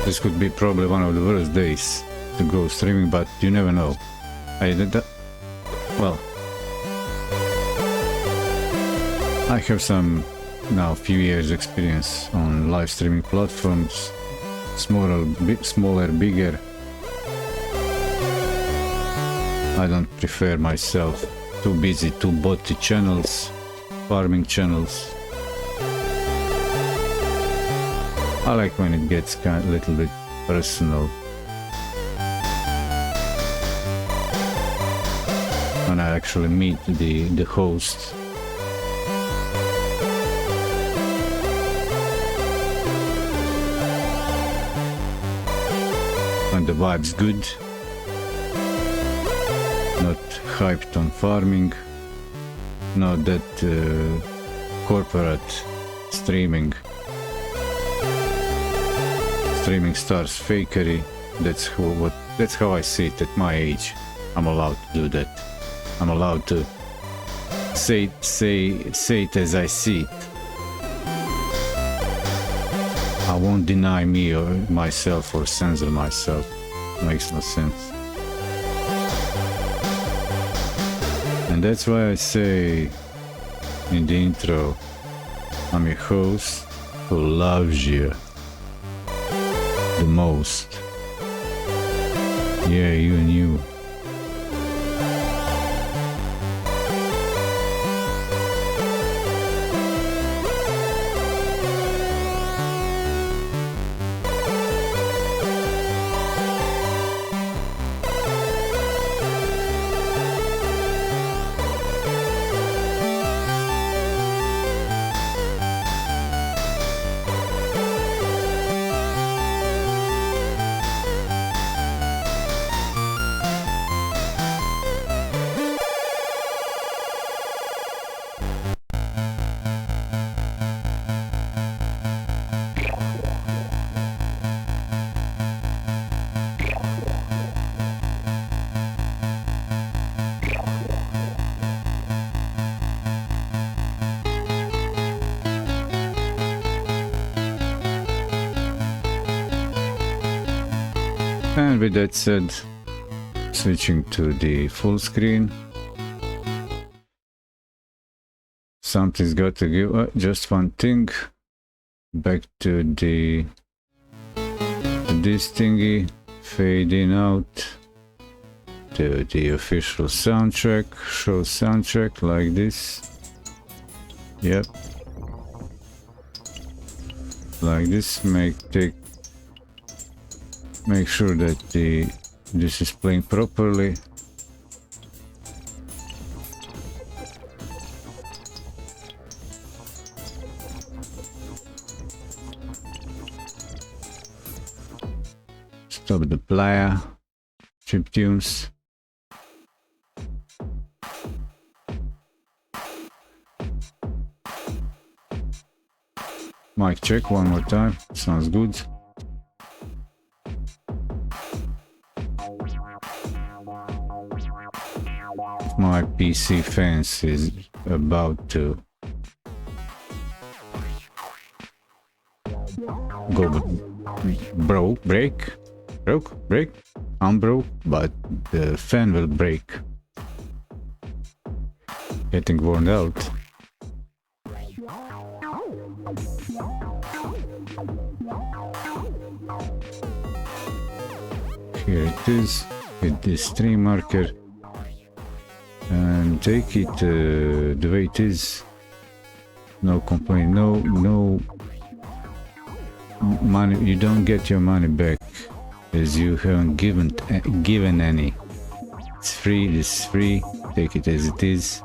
This could be probably one of the worst days to go streaming, but you never know. Well, I have some now few years experience on live streaming platforms, smaller, bigger. I don't prefer myself too busy, too botty channels, farming channels. I like when it gets kind of a little bit personal. When I actually meet the host. When the vibe's good. Not hyped on farming. Not that corporate streaming. Streaming stars fakery. That's how I see it at my age. I'm allowed to do that. I'm allowed to say it as I see it. I won't deny me or myself or censor myself. Makes no sense. And that's why I say in the intro, I'm your host who loves you the most. Yeah, you and you. And with that said, switching to the full screen. Something's got to give. Just one thing. Back to this thingy. Fade in out. To the official soundtrack. Show soundtrack like this. Yep. Like this. Make sure that this is playing properly. Stop the player. Chip tunes. Mic check one more time. Sounds good. My PC fence is about to go break, unbroke, but the fan will break. Getting worn out. Here it is, hit this stream marker. And take it the way it is. No complaint, no money. You don't get your money back as you haven't given any. It's free. This is free. Take it as it is.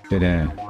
Ta-da.